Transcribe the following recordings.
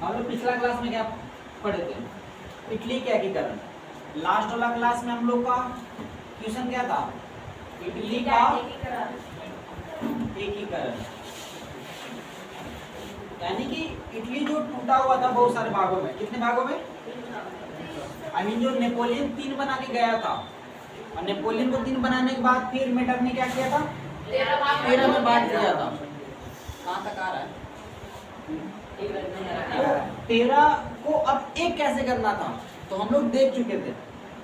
हम लोग पिछला क्लास में क्या पढ़े थे? इटली के एकीकरण। लास्ट वाला क्लास में हम लोग का क्वेश्चन क्या था? इटली का एकीकरण, यानी कि इटली जो टूटा हुआ था बहुत सारे भागों में। कितने भागों में? आई मीन जो नेपोलियन 3 बना के गया था, और नेपोलियन को 3 बनाने के बाद फिर मेटर ने क्या किया था? 13 में बांट दिया था। कहाँ तक आ रहा है? 13 को अब एक कैसे करना था तो हम लोग देख चुके थे।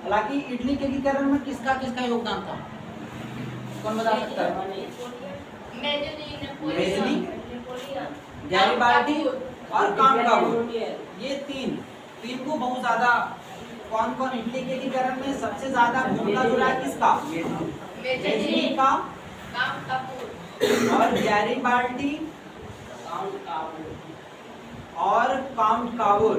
हालांकि इटली के एकीकरण में किसका किसका योगदान था? कौन बता सकता है? मेजनी, गैरिबाल्डी और काउंट। ये तीन को बहुत ज्यादा, कौन कौन इटली के एकीकरण में सबसे ज्यादा भूमिका जुड़ा है? किसका? मेजनी का और गैरिबाल्डी और काउंट कावुर।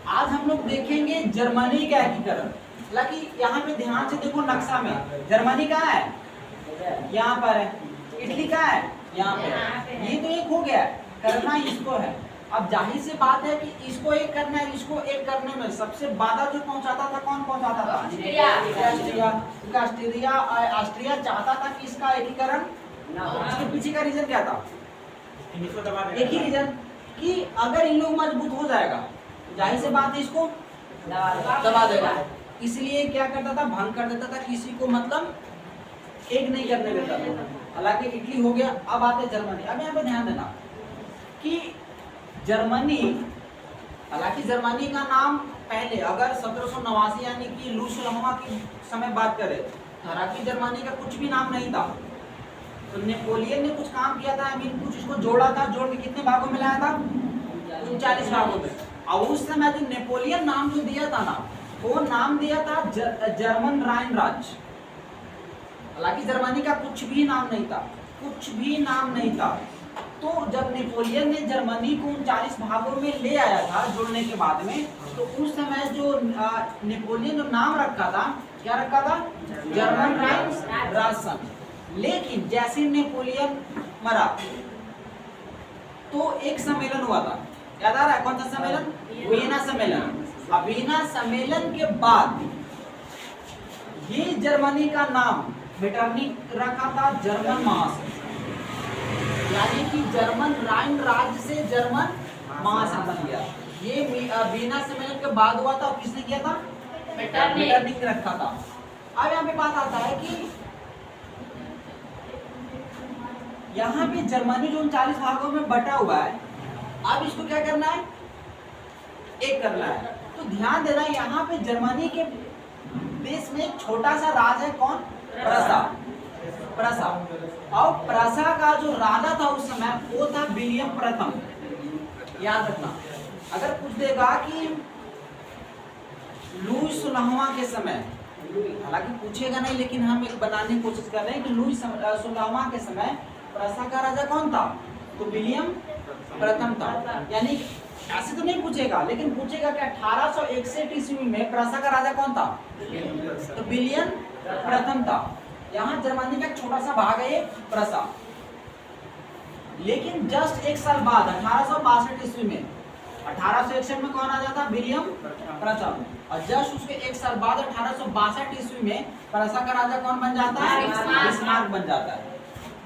आज हम लोग देखेंगे जर्मनी का एकीकरण। हालांकि यहाँ पे ध्यान से देखो नक्शा में, जर्मनी कहाँ है? यहाँ पर है। इटली कहाँ है? यहाँ पे। ये तो एक हो गया, करना इसको है। अब जाहिर सी बात है कि इसको एक करना है, इसको एक करने में सबसे ज्यादा जो पहुंचाता था, कौन पहुंचाता था? ऑस्ट्रिया चाहता था कि इसका एकीकरण। इसके पीछे का रीजन क्या था? एक ही रीजन कि अगर इन लोग मजबूत हो जाएगा जाहिर सी बात है इसको दबा देगा। इसलिए क्या करता था? भंग कर देता था, किसी को मतलब एक नहीं करने देता था। हालांकि इटली हो गया। अब आते जर्मनी। अब यहाँ पे ध्यान देना कि जर्मनी, हालांकि जर्मनी का नाम पहले अगर 1789 यानी कि लूस लम्हा की समय बात करें, हालांकि जर्मनी का कुछ भी नाम नहीं था। तो नेपोलियन ने कुछ काम किया था, आई मीन कुछ इसको जोड़ा था। जोड़ के कितने भागों में लाया था? 39 भागों में। और उस समय जो नेपोलियन नाम जो दिया था ना, वो नाम दिया था जर्मन राइन राज्य। हालांकि जर्मनी का कुछ भी नाम नहीं था, कुछ भी नाम नहीं था। तो जब नेपोलियन ने जर्मनी को 39 भागों में ले आया था जोड़ने के बाद में, तो उस समय जो नेपोलियन जो नाम रखा था, क्या रखा था? जर्मन राइन राज्य। लेकिन जैसे नेपोलियन मरा तो एक सम्मेलन हुआ था, याद आ रहा है? कौन सा सम्मेलन? वियना सम्मेलन। अब वियना सम्मेलन के बाद ये जर्मनी का नाम मेटरनिक रखा था जर्मन महासंघ, यानी कि जर्मन राइन राज्य से जर्मन महासंघ बन गया। ये वियना सम्मेलन के बाद हुआ था। किसने किया था? मेटरनिक रखा था। अब यहाँ पे बात आता है कि यहाँ पे जर्मनी जो 39 भागों में बटा हुआ है, अब इसको क्या करना है? एक करना है। तो ध्यान देना, यहाँ पे जर्मनी के देश में एक छोटा सा राज है। कौन? प्रसा। और प्रसा का जो राजा था उस समय, वो था विलियम प्रथम। याद रखना, अगर पूछ देगा कि लुईस 16वां के समय, हालांकि पूछेगा नहीं लेकिन हम एक बनाने की कोशिश कर रहे हैं कि लुईस 16वां के समय प्रसा का राजा कौन था? तो विलियम प्रथम था। यानी ऐसे तो नहीं पूछेगा, लेकिन पूछेगा कि 1861 ईस्वी में प्रसा का राजा कौन था? तो विलियम प्रथम था। यहाँ जर्मनी का एक छोटा सा भाग है प्रसा। लेकिन जस्ट एक साल बाद 1862 ईस्वी में, 1861 में कौन आ जाता? विलियम प्रथम। और जस्ट उसके एक साल बाद 1862 ईस्वी में प्रसा का राजा कौन बन जाता है? बिस्मार्क बन जाता है।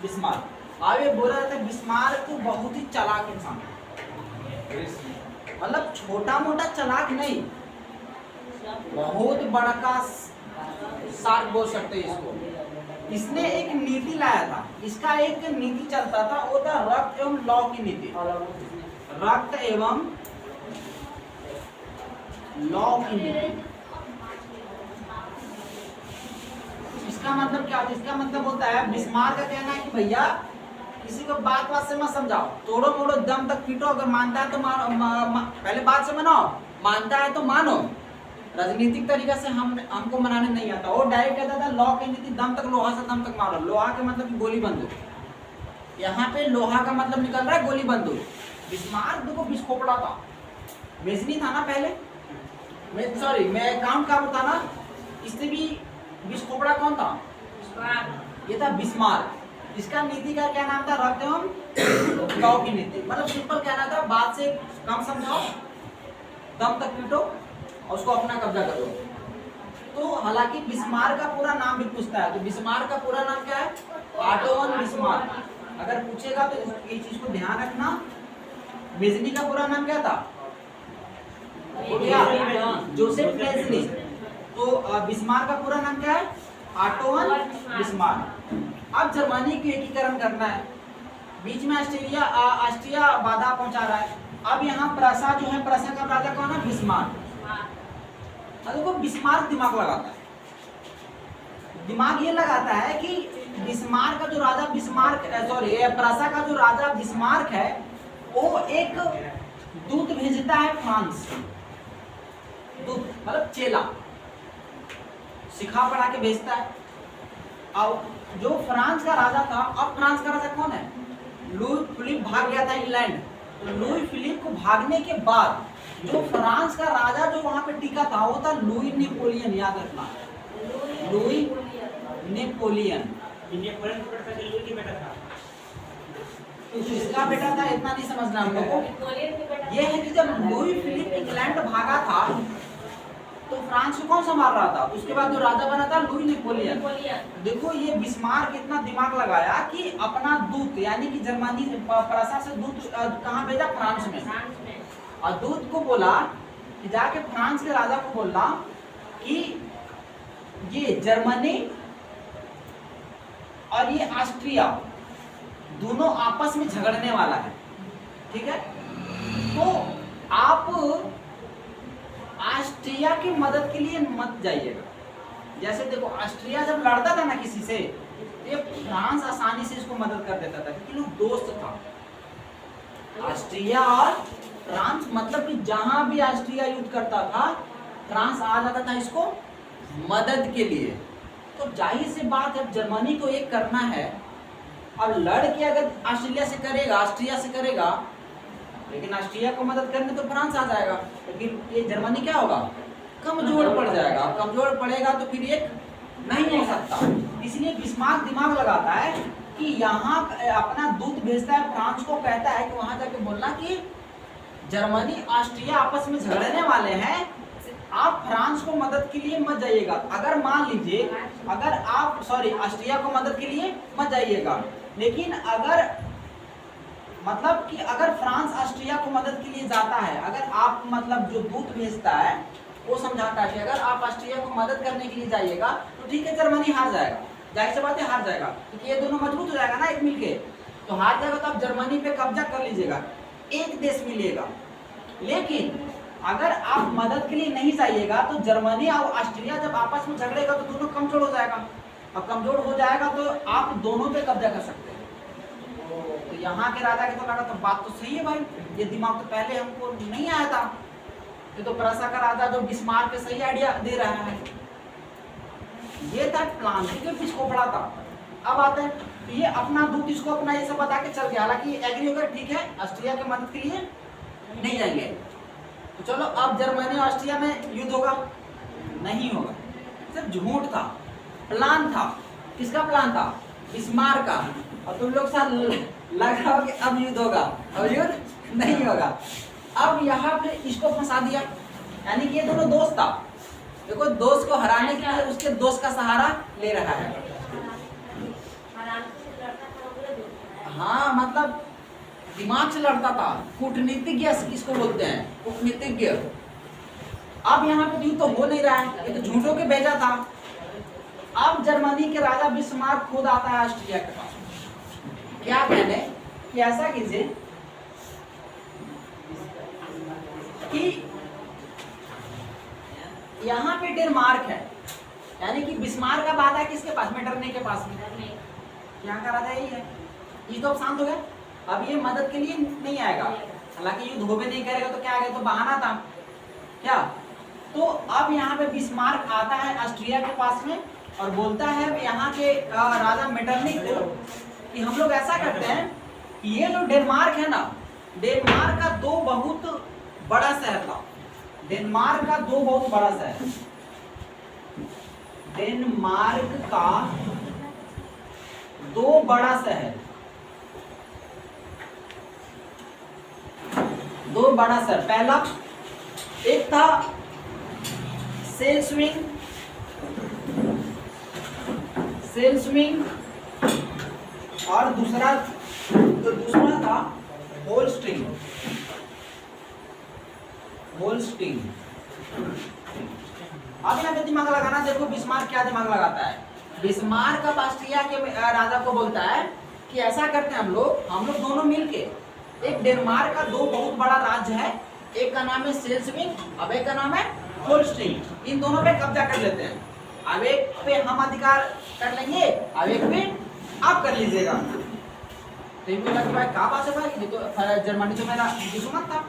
बिस्मार्क। अब ये बोला जाता है बिस्मार्क तो बहुत ही चालाक इंसान, मतलब छोटा मोटा चालाक नहीं, बहुत बड़ा का शार्क बोल सकते हैं इसको। इसने एक नीति लाया था। इसका एक नीति चलता था, वो था रक्त एवं लौ की नीति। रक्त एवं लौ की नीति। इसका मतलब क्या होता है? इसका मतलब होता है, बिस्मार्क का कहना है कि भैया किसी को बात से मत समझाओ, तोड़ो मोड़ो दम तक पीटो। अगर मानता है तो पहले बात से मनाओ, मानता है तो मानो। राजनीतिक तरीका से हमको मनाने नहीं आता। वो डायरेक्ट कहता था लॉ की नीति, दम तक लोहा से दम तक मारो। लोहा के मतलब गोली बंदूक। यहाँ पे लोहा का मतलब निकल रहा है गोली बंदूक। बिस्मार्क देखो बिस्कोपड़ा था, मेजनी था ना पहले, मैं काउंट काबू था ना, इससे भी बिस्कोपड़ा कौन था? ये था बिस्मार्क। इसका नीति का क्या नाम था? रख दो हम गाँव की नीति। मतलब सिंपल कहना था, बात से कम समझाओ, दम तक पीटो और उसको अपना कब्जा करो। तो हालांकि बिस्मार्क का पूरा नाम भी पूछता है, तो बिस्मार्क का पूरा नाम क्या है? Auto von Bismarck. अगर पूछेगा तो ये चीज को ध्यान रखना। मेजनी का पूरा नाम क्या था? Joseph Mazzini. तो बिस्मार्क का पूरा नाम क्या है? Auto von Bismarck. अब जर्मनी को एकीकरण करना है। बीच में ऑस्ट्रिया बाधा पहुंचा रहा है। अब यहाँ प्रसा जो है, प्रसा का राजा कौन है? बिस्मार्क। देखो बिस्मार्क दिमाग लगाता है, दिमाग ये लगाता है कि बिस्मार्क का जो राजा प्रसा का जो राजा बिस्मार्क है, वो एक दूत भेजता है फ्रांस। दूत मतलब चेला, सिखा पढ़ा के भेजता है। और जो फ्रांस का राजा था, अब फ्रांस का राजा कौन है? लुई फिलिप भाग गया था इंग्लैंड। तो लुई फिलिप को भागने के बाद जो फ्रांस का राजा जो वहां पे टिका था, वो था लुई नेपोलियन। याद रखना, लुई नेपोलियन। तो इसका बेटा था, इतना नहीं समझना हम लोग को। ये है कि जब लुई फिलिप इंग्लैंड भागा था तो फ्रांस को कौन संभाल रहा था? उसके बाद जो राजा बना था लुई नेपोलियन। देखो ये बिस्मार्क इतना दिमाग लगाया कि अपना दूत, यानी कि जर्मनी प्रसा से दूत कहाँ भेजा? फ्रांस में। और दूत को बोला कि जाके फ्रांस के राजा को बोलना कि ये जर्मनी और ये ऑस्ट्रिया दोनों आपस में झगड़ने वाला है, ठीक है? तो आप ऑस्ट्रिया की मदद के लिए मत जाइएगा। जैसे देखो ऑस्ट्रिया जब लड़ता था ना किसी से, ये फ्रांस आसानी से इसको मदद कर देता था क्योंकि लोग दोस्त था। ऑस्ट्रिया और फ्रांस, मतलब कि जहां भी ऑस्ट्रिया युद्ध करता था, फ्रांस आ जाता था इसको मदद के लिए। तो जाहिर सी बात है, जर्मनी को एक करना है। अब लड़ के अगर ऑस्ट्रिया से करेगा, लेकिन ऑस्ट्रिया को मदद करने तो फ्रांस आ जाएगा, तो फिर ये जर्मनी क्या होगा? कमजोर पड़ जाएगा। कमजोर पड़ेगा तो फिर एक नहीं हो सकता। इसलिए बिस्मार्क दिमाग लगाता है कि यहाँ अपना दूत भेजता है फ्रांस को, कहता है कि वहां जाके बोलना कि जर्मनी ऑस्ट्रिया आपस में झगड़ने वाले हैं, आप फ्रांस को मदद के लिए मत जाइएगा। अगर मान लीजिए, अगर आप ऑस्ट्रिया को मदद के लिए मत जाइएगा, लेकिन अगर मतलब कि अगर फ्रांस ऑस्ट्रिया को मदद के लिए जाता है, अगर आप मतलब जो दूत भेजता है वो समझाता है कि अगर आप ऑस्ट्रिया को मदद करने के लिए जाइएगा तो ठीक है, जर्मनी हार जाएगा। जाहिर सी बात है हार जाएगा, क्योंकि ये दोनों मजबूत हो जाएगा ना एक मिलके। तो हार जाएगा तो आप जर्मनी पे कब्जा कर लीजिएगा, एक देश मिलेगा। लेकिन अगर आप मदद के लिए नहीं जाइएगा तो जर्मनी और ऑस्ट्रिया जब आपस में झगड़ेगा तो दोनों कमजोर हो जाएगा। अब कमजोर हो जाएगा तो आप दोनों पे कब्जा कर सकते हैं। तो यहाँ के राजा के तो लगा, तो बात तो सही है भाई, ये दिमाग तो पहले हमको नहीं आया था। ये तो प्रसा का राजा जो बिस्मार्क के सही आइडिया दे रहा है। ये था प्लान, ठीक है, इसको पढ़ा था। अब आता है तो ये अपना दूत इसको अपना ये सब बता के चल गया। हालांकि एग्री होकर ठीक है, ऑस्ट्रिया की मदद के लिए नहीं जाएंगे। तो चलो अब जर्मनी और ऑस्ट्रिया में युद्ध होगा? नहीं होगा, सिर्फ झूठ था, प्लान था। किसका प्लान था? बिस्मार्क का। और तुम लोग साथ लग रहा हो कि अब युद्ध होगा, अब युद्ध नहीं होगा। अब यहाँ पे इसको फंसा दिया, यानी कि ये दोनों दोस्त था। देखो दोस्त को हराने के लिए उसके दोस्त का सहारा ले रहा है। हाँ, मतलब दिमाग से लड़ता था, कूटनीतिज्ञ इसको बोलते हैं, कूटनीतिज्ञ। अब यहाँ पे युद्ध तो हो नहीं रहा है, ये तो झूठों के भेजा था। अब जर्मनी के राजा बिस्मार्क खुद आता है ऑस्ट्रिया के पास। क्या कहने कि ऐसा कीजिए कि यहाँ पे डेनमार्क है, यानी कि बिस्मार्क का बात है किसके पास? मेटरनिख के पास में। यहाँ का राजा यही है। ये तो अब शांत हो गया, अब ये मदद के लिए नहीं आएगा। हालांकि युद्ध होबे नहीं करेगा तो क्या आएगा, तो बहाना था क्या। तो अब यहाँ पे बिस्मार्क आता है ऑस्ट्रिया के पास में और बोलता है यहाँ के राजा मेटरनिख को कि हम लोग ऐसा करते हैं कि ये जो डेनमार्क है ना, डेनमार्क का दो बहुत बड़ा शहर था। डेनमार्क का दो बहुत बड़ा शहर, डेनमार्क का बड़ा शहर, दो बड़ा शहर। पहला एक था सेल्सविंग और दूसरा था होल्स्टिंग। अब यहाँ पे दिमाग लगाना, देखो बिस्मार्क क्या दिमाग लगाता है। बिस्मार्क अब ऑस्ट्रिया के राजा को बोलता है कि ऐसा करते हैं हम लोग दोनों मिलके, एक डेनमार्क का दो बहुत बड़ा राज्य है, एक का नाम है सेल्सविंग, अब एक का नाम है होल्स्टिंग। इन दोनों पे कब्जा कर लेते हैं। अब एक पे हम अधिकार कर लेंगे, अब एक पे आप कर लीजिएगा। तो इनको लगा भाई क्या बात है भाई, ये तो जर्मनी तो मेरा दुश्मन था,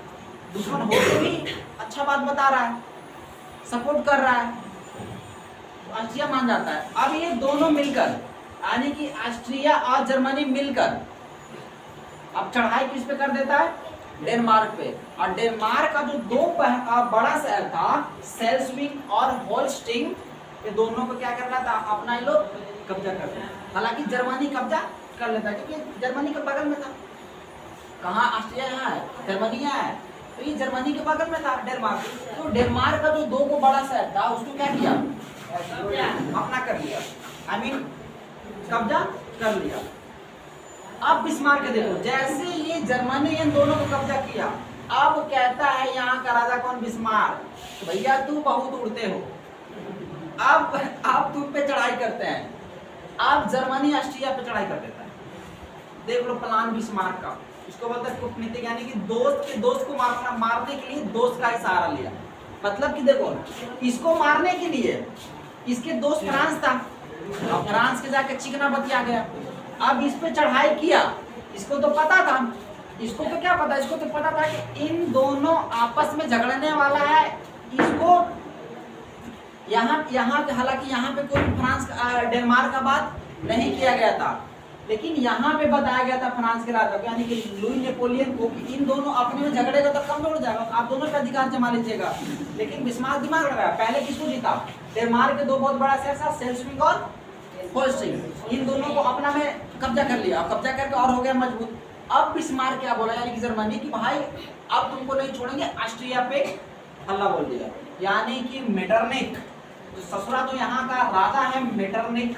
दुश्मन होकर भी अच्छा बात बता रहा है, सपोर्ट कर रहा है, ऑस्ट्रिया मान जाता है। अब ये दोनों मिलकर, यानी कि ऑस्ट्रिया और जर्मनी मिलकर अब चढ़ाई किस पे कर देता है, डेनमार्क पे। और डेनमार्क का जो दो बड़ा शहर था सेल्सविंग और होल्स्टिंग, ये दोनों को क्या करना था, अपना ये लोग कब्जा करते हैं। हालांकि जर्मनी कब्जा कर लेता है क्योंकि जर्मनी के बगल में था। कहाँ, ऑस्ट्रिया यहाँ है, जर्मनी यहाँ है, तो ये जर्मनी के बगल में था डेनमार्क। तो डेनमार्क का जो दो को बड़ा शहर था उसको क्या किया, अपना कर लिया, आई मीन कब्जा कर लिया। अब बिस्मार्क देखो, जैसे ये जर्मनी इन दोनों को कब्जा किया, अब कहता है यहाँ का राजा कौन, बिस्मार्क, तो भैया तू बहुत उड़ते हो, अब तुम पे चढ़ाई करते हैं। अब जर्मनी ऑस्ट्रिया पे चढ़ाई कर देता है। देख लो प्लान बिस्मार्क का, इसको बोलते हैं कूटनीतिक, यानी कि दोस्त के दोस्त को मारने के लिए दोस्त का ही सहारा लिया। मतलब कि देखो, इसको मारने के लिए इसके दोस्त फ्रांस था, अब फ्रांस के जाके चिकना बतिया गया। अब इस पे चढ़ाई किया, इसको तो पता था, इसको तो क्या पता, इसको तो पता था कि इन दोनों आपस में झगड़ने वाला है। इसको यहाँ हालांकि यहाँ पे कोई फ्रांस डेनमार्क का बात नहीं किया गया था, लेकिन यहाँ पे बताया गया था फ्रांस के राजा को, यानी कि लुई नेपोलियन को, कि इन दोनों अपने में झगड़ेगा तो कमजोर हो जाएगा, आप दोनों पे अधिकार जमा लीजिएगा। लेकिन बिस्मार्क दिमाग लगाया, पहले किसको जीता, डेनमार्क के दो बहुत बड़ा शहर था सेल्सविंग और होल्स्टिंग, इन दोनों को अपना में कब्जा कर लिया। कब्जा करके और हो गया मजबूत। अब बिस्मार्क क्या बोला, यानी कि जर्मनी, की भाई अब तुमको नहीं छोड़ेंगे, ऑस्ट्रिया पे हल्ला बोल दिया। यानी कि मेटरनिक, तो ससुरा तो यहाँ का राजा है मेटरनिक।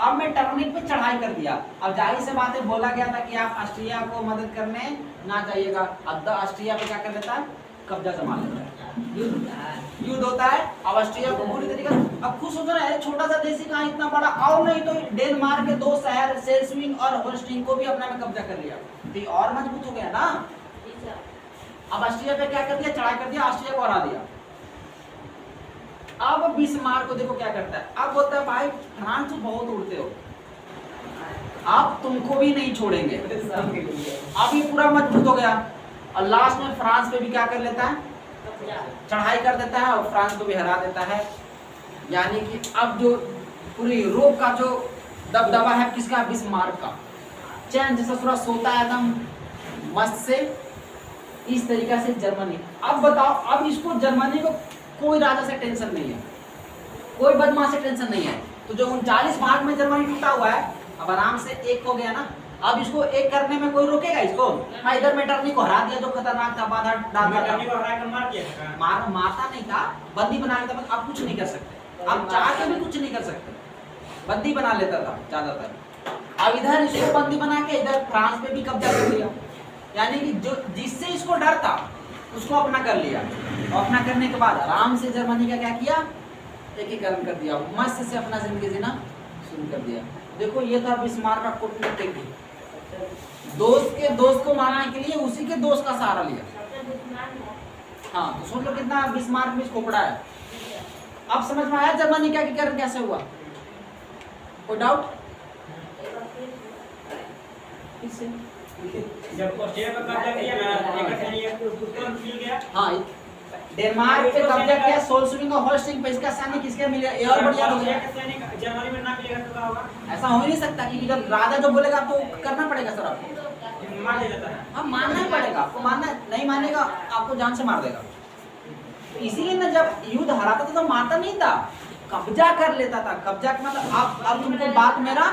अब मेटरनिक पे चढ़ाई कर दिया। अब जाहिर से बात है, बोला गया था कि आप ऑस्ट्रिया को मदद करने ना जाइएगा। अब ऑस्ट्रिया पे क्या कर देता है, कब्जा जमा लेता है, युद्ध होता है। अब ऑस्ट्रिया को पूरी तरीके, अब खुश हो रहा है, छोटा सा देश कहाँ इतना बड़ा, और नहीं तो डेनमार्क के दो शहर सेल्सविंग और होल्स्टिंग को भी अपना में कब्जा कर लिया, तो और मजबूत हो गया ना। अब ऑस्ट्रिया पे क्या कर दिया, चढ़ाई कर दिया, ऑस्ट्रिया को हरा दिया। अब बिस्मार्क को देखो क्या करता है, अब बोलता है भाई फ्रांस तुम बहुत उड़ते हो, अब तुमको भी नहीं छोड़ेंगे। अब ये पूरा मजबूत हो गया और लास्ट में फ्रांस पे भी क्या कर लेता है, चढ़ाई कर देता है और फ्रांस को भी हरा देता है। यानी कि अब जो पूरी यूरोप का जो दबदबा है किसका, बिस्मार्क का। चैन जैसा पूरा सोता है एकदम मस्त से, इस तरीका से जर्मनी। अब बताओ, अब इसको जर्मनी को कोई राजा से टेंशन नहीं है, कोई बदमाश से टेंशन नहीं है। तो जो 39 भाग में जर्मनी टूटा हुआ है, अब आराम से एक हो गया ना। अब इसको एक करने में कोई रोकेगा इसको? हाँ, इधर मेटरनिक को हरा दिया जो खतरनाक था, बाधा डाल दिया, मारता नहीं था, बंदी बना लेता था। अब कुछ नहीं कर सकते, अब चाह के भी कुछ नहीं कर सकते, बंदी बना लेता था ज्यादातर। अब इधर इसको बंदी बना के इधर फ्रांस पे भी कब्जा कर लिया। यानी कि जो जिससे इसको डर था उसको अपना कर लिया, और अपना करने के बाद आराम से जर्मनी का क्या किया, एकीकरण कर दिया, मस्त से अपना जिंदगी जीना शुरू कर दिया। देखो ये था बिस्मार्क का कूटनीतिक, दोस्त के दोस्त को मारने के लिए उसी के दोस्त का सहारा लिया। हाँ, तो सुन लो कितना बिस्मार्क में खोपड़ा है। अब समझ में आया जर्मनी का एकीकरण कैसे हुआ? कोई डाउट? जब ऑस्ट्रिया पर कब्जा किया ना, एक तुरंत मिल गया। हाँ, डेनमार्क पे कब्जा किया, सोल्सविंग और होल्स्टिंग पे, इसका सैनिक किसके मिल गया? ये और बढ़िया हो गया। जर्मनी में ना मिलेगा तो क्या होगा? ऐसा हो ही नहीं सकता, क्योंकि जब राजा जो बोलेगा तो करना पड़ेगा सर आपको, मार दिया जाता है। हाँ, मानना ही पड़ेगा आपको, मानना नहीं मानेगा आपको जान से मार देगा। इसीलिए ना जब युद्ध हराता था तो मारता नहीं था, कब्जा कर लेता था। कब्जा का मतलब अब तुमको बात मेरा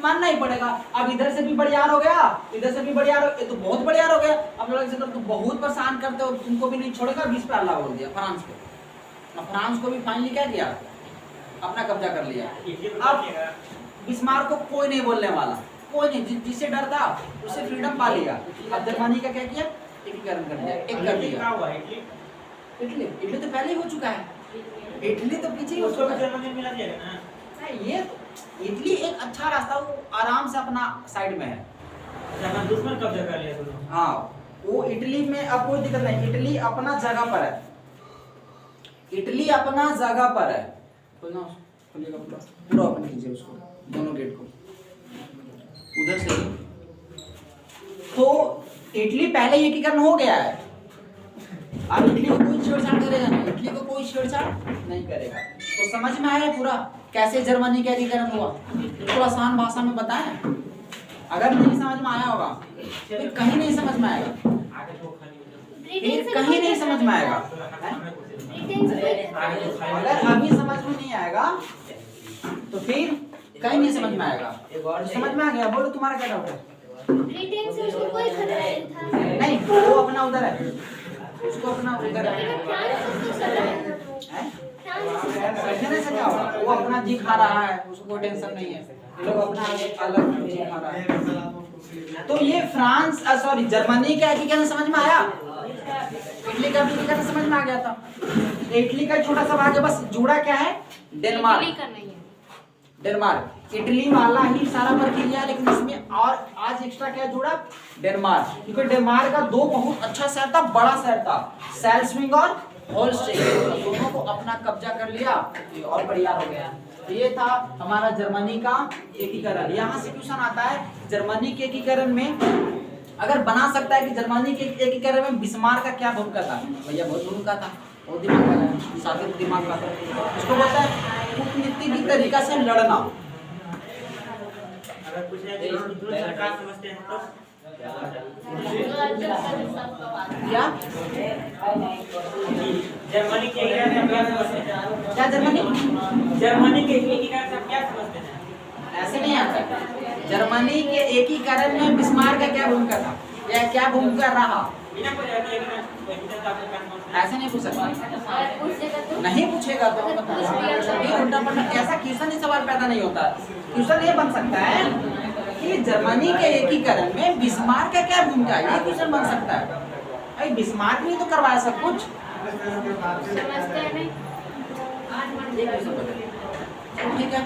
मानना ही पड़ेगा। अब इधर से भी बड़ियार हो गया, इधर से भी बड़ियार हो, ये तो बहुत बड़ियार हो गया। अब लोग से तुम बहुत परेशान करते हो, तुमको भी नहीं छोड़ेगा। 20 पे अल्लाह बोल दिया फ्रांस को। अब फ्रांस को भी फाइनली क्या किया, अपना कब्जा कर लिया। अब बिस्मार्क को कोई नहीं बोलने वाला, कोई नहीं, जिससे डर था उससे फ्रीडम पा लिया। अब जर्मनी का क्या किया, एकीकरण कर दिया, एक कर दिया। इटली, इटली तो पहले ही हो चुका है, इटली तो पीछे ही हो चुका है। जर्मनी मिला दिया ना, ये इटली एक अच्छा रास्ता, वो आराम से अपना साइड में है। जहां दुश्मन कब्जा कर लिया दोनों। हाँ, वो इटली में अब कोई दिक्कत नहीं, इटली अपना जगह पर है, इटली अपना जगह पर है। खोलिएगा पूरा ओपन कीजिए उसको, दोनों गेट को उधर से। तो इटली पहले ही एकीकरण हो गया है, अब इटली को कोई छेड़छाड़ करेगा नहीं, इटली को कोई छेड़छाड़ नहीं करेगा। तो समझ में आया पूरा कैसे जर्मनी का एकीकरण हुआ? थोड़ा आसान भाषा में बताएं, अगर नहीं समझ में आया होगा तो कहीं नहीं समझ में आएगा, कहीं नहीं समझ में आएगा। अगर अभी समझ में नहीं आएगा तो फिर कहीं नहीं समझ में आएगा। समझ में आ गया? बोलो तुम्हारा क्या डाउट है? ब्रिटेन से उसको कोई खतरा नहीं था। नहीं, वो अपना उधर है, उसको अपना उधर है। कहने से क्या होगा, वो अपना जी खा रहा है, उसको कोई टेंशन नहीं है। ये लोग अपना अलग जी खा रहा है। तो ये फ्रांस सॉरी जर्मनी का एकीकरण समझ में आया, इटली का भी एकीकरण समझ में आ गया था। इटली का छोटा सा भाग है, बस जुड़ा क्या है, डेनमार्क। डेनमार्क इटली वाला ही सारा प्रक्रिया है, लेकिन इसमें और आज एक्स्ट्रा क्या जुड़ा, डेनमार्क। क्योंकि डेनमार्क का दो बहुत अच्छा शहर था, बड़ा शहर था, सेल्सविंग और होल्स्टेइन, दोनों को अपना कब्जा कर लिया और बढ़िया हो गया। ये था हमारा जर्मनी का एकीकरण। यहाँ से क्वेश्चन आता है, जर्मनी के एकीकरण में अगर बना सकता है कि जर्मनी के एकीकरण में बिस्मार्क का क्या भूमिका था? भैया बहुत भूमिका था, वो दिमाग वाला है, साथ दिमाग का था। इसको बोलता है कूटनीतिक तरीका से लड़ना। अगर कुछ है तो दूसरी सरकार समझते हैं तो क्या जर्मनी के एकीकरण से क्या समझते हैं? क्या जर्मनी के एकीकरण से क्या समझते हैं? ऐसे नहीं आता। जर्मनी के एकीकरण में बिस्मार्क का क्या भूमिका था या क्या भूमिका रहा? बिना कोई एकीकरण का आपको क्या समझते हैं? ऐसे नहीं पूछ सकते, नहीं पूछेगा तो उल्टा पलटा ऐसा क्वेश्चन ही सवाल पैदा नहीं होता। क्वेश्चन ये बन सकता है कि जर्मनी के एकीकरण में बिस्मार्क का क्या भूमिका है, ये क्वेश्चन बन सकता है। भाई बिस्मार्क ने तो करवाया सब कुछ, समझते हैं नहीं। ठीक है।